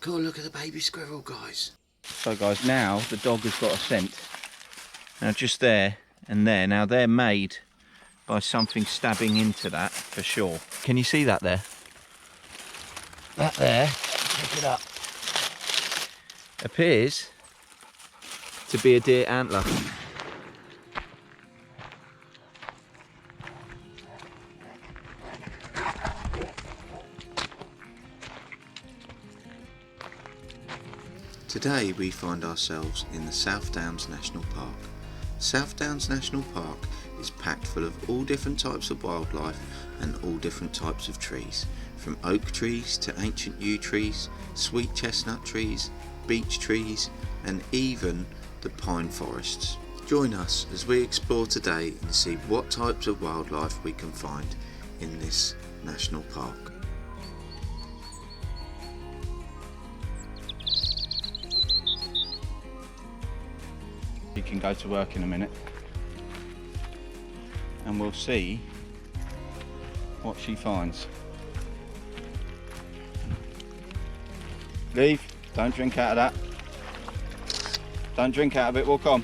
Go look at the baby squirrel, guys. So guys, now the dog has got a scent. Now just there and there, now they're made by something stabbing into that for sure. Can you see that there? That there, pick it up, appears to be a deer antler. Today we find ourselves in the South Downs National Park. South Downs National Park is packed full of all different types of wildlife and all different types of trees, from oak trees to ancient yew trees, sweet chestnut trees, beech trees and even the pine forests. Join us as we explore today and see what types of wildlife we can find in this national park. You can go to work in a minute and we'll see what she finds. Leave, don't drink out of that. Don't drink out of it, walk on.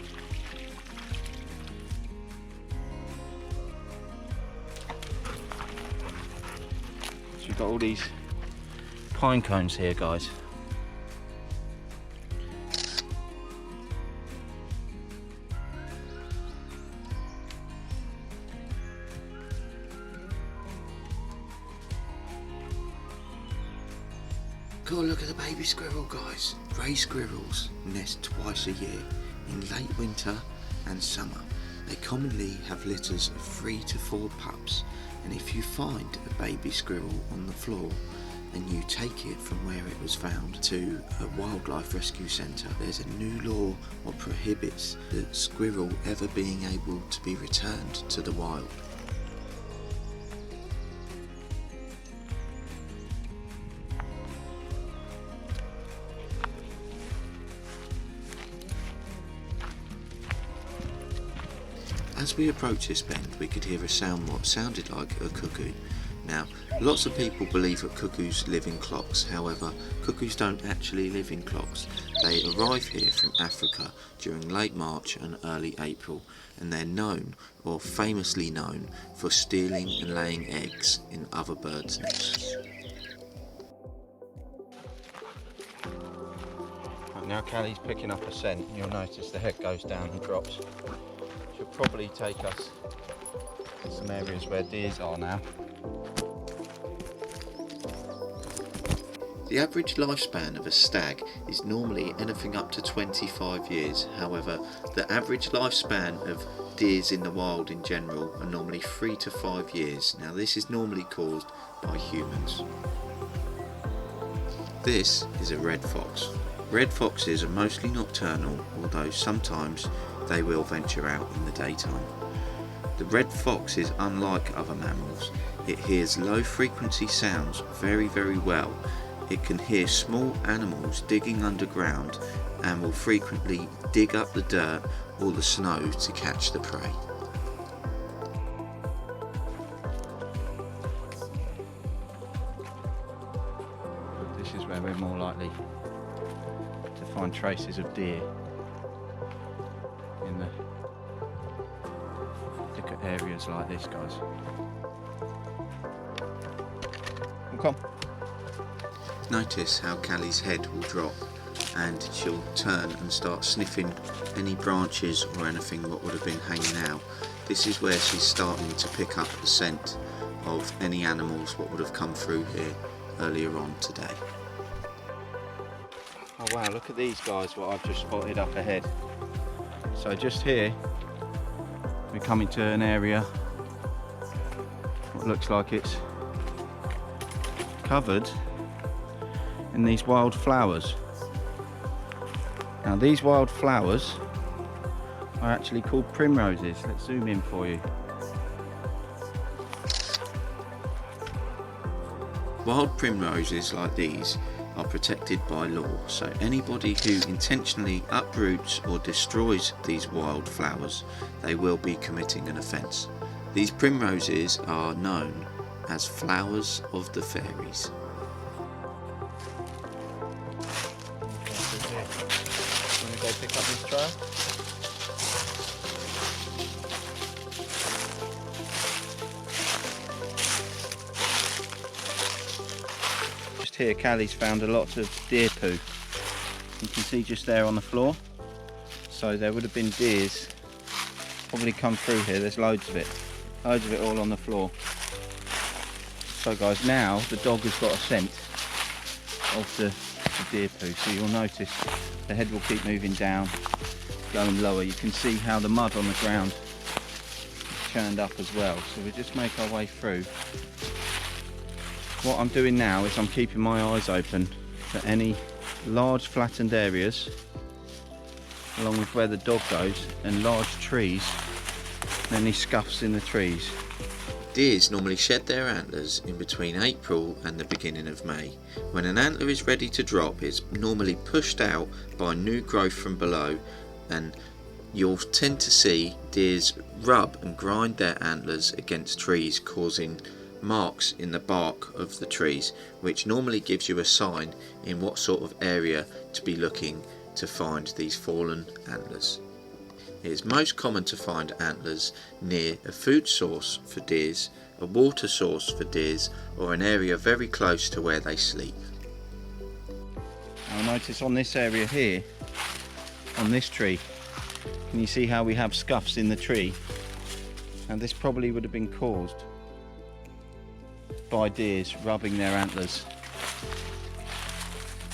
So we've got all these pine cones here, guys. Go look at the baby squirrel, guys. Grey squirrels nest twice a year, in late winter and summer. They commonly have litters of 3 to 4 pups, and if you find a baby squirrel on the floor and you take it from where it was found to a wildlife rescue centre, there's a new law what prohibits the squirrel ever being able to be returned to the wild. As we approached this bend, we could hear a sound what sounded like a cuckoo. Now, lots of people believe that cuckoos live in clocks. However, cuckoos don't actually live in clocks. They arrive here from Africa during late March and early April, and they're known, or famously known, for stealing and laying eggs in other birds' nests. Right, now Callie's picking up a scent. You'll notice the head goes down and drops. She'll probably take us to some areas where deers are now. The average lifespan of a stag is normally anything up to 25 years. However, the average lifespan of deers in the wild in general are normally 3 to 5 years. Now this is normally caused by humans. This is a red fox. Red foxes are mostly nocturnal, although sometimes they will venture out in the daytime. The red fox is unlike other mammals. It hears low frequency sounds very well. It can hear small animals digging underground and will frequently dig up the dirt or the snow to catch the prey. This is where we're more likely to find traces of deer in the thicker areas like this, guys. Come. Notice how Callie's head will drop and she'll turn and start sniffing any branches or anything that would have been hanging out. This is where she's starting to pick up the scent of any animals what would have come through here earlier on today. Oh wow, look at these guys, what I've just spotted up ahead. So just here, we're coming to an area what looks like it's covered in these wild flowers. Now these wild flowers are actually called primroses. Let's zoom in for you. Wild primroses like these are protected by law, so anybody who intentionally uproots or destroys these wild flowers, they will be committing an offence. These primroses are known as flowers of the fairies. pick up this trail. Just here, Callie's found a lot of deer poo. You can see just there on the floor. So there would have been deers probably come through here. There's loads of it all on the floor. So guys, now the dog has got a scent of the deer poo. So you'll notice the head will keep moving down, going lower. You can see how the mud on the ground is churned up as well. So we just make our way through. What I'm doing now is I'm keeping my eyes open for any large flattened areas along with where the dog goes, and large trees, and any scuffs in the trees. Deers normally shed their antlers in between April and the beginning of May. When an antler is ready to drop, it's normally pushed out by new growth from below, and you'll tend to see deers rub and grind their antlers against trees, causing marks in the bark of the trees, which normally gives you a sign in what sort of area to be looking to find these fallen antlers. It is most common to find antlers near a food source for deers, a water source for deers, or an area very close to where they sleep. Now notice on this area here, on this tree, can you see how we have scuffs in the tree? And this probably would have been caused by deers rubbing their antlers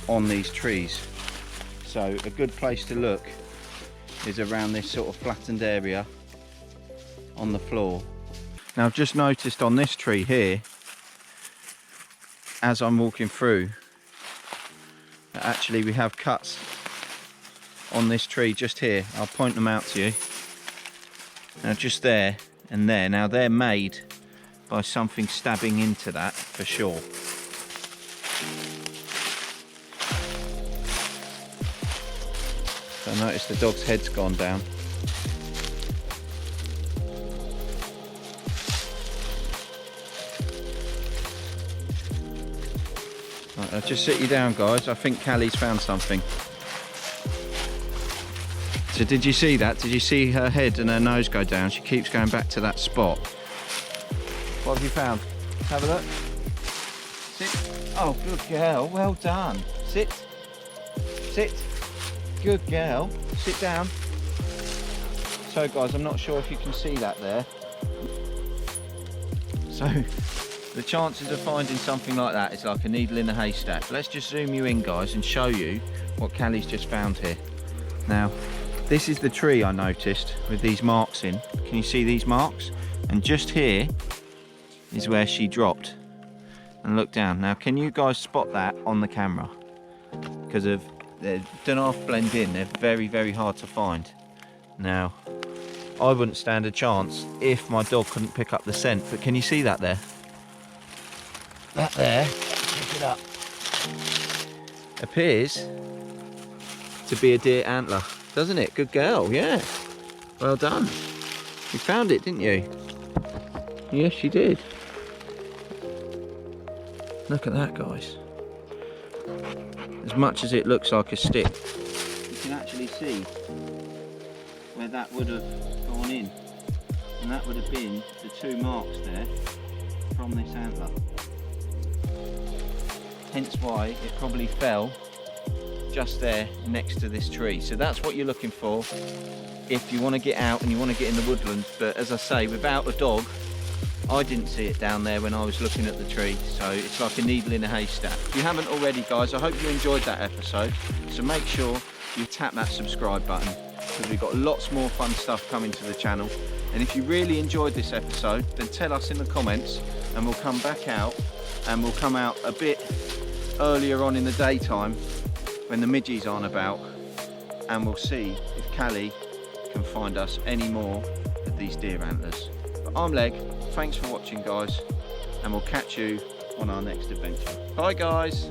on these trees. So a good place to look is around this sort of flattened area on the floor. Now I've just noticed on this tree here, as I'm walking through, that actually we have cuts on this tree just here. I'll point them out to you. Now just there and there. Now they're made by something stabbing into that for sure. So notice the dog's head's gone down. Right, I'll just sit you down guys, I think Callie's found something. So did you see that? Did you see her head and her nose go down? She keeps going back to that spot. What have you found? Have a look. Sit. Oh, good girl, well done. Sit. Sit. Good girl. Sit down. So guys, I'm not sure if you can see that there. So the chances of finding something like that is like a needle in a haystack. Let's just zoom you in guys and show you what Callie's just found here. Now, this is the tree I noticed with these marks in. Can you see these marks? And just here is where she dropped. And look down. Now, can you guys spot that on the camera? Because of they don't half blend in, they're very, very hard to find. Now, I wouldn't stand a chance if my dog couldn't pick up the scent, but can you see that there? That there, pick it up, appears to be a deer antler, doesn't it? Good girl, yeah. Well done. You found it, didn't you? Yes, you did. Look at that, guys. As much as it looks like a stick, you can actually see where that would have gone in, and that would have been the two marks there from this antler. Hence why it probably fell just there next to this tree. So that's what you're looking for if you want to get out and you want to get in the woodlands. But as I say, without a dog, I didn't see it down there when I was looking at the tree, so it's like a needle in a haystack. If you haven't already guys, I hope you enjoyed that episode, so make sure you tap that subscribe button, because we've got lots more fun stuff coming to the channel. And if you really enjoyed this episode, then tell us in the comments and we'll come back out, and we'll come out a bit earlier on in the daytime when the midgies aren't about, and we'll see if Callie can find us any more of these deer antlers. But I'm Leg. Thanks for watching guys, and we'll catch you on our next adventure. Bye guys.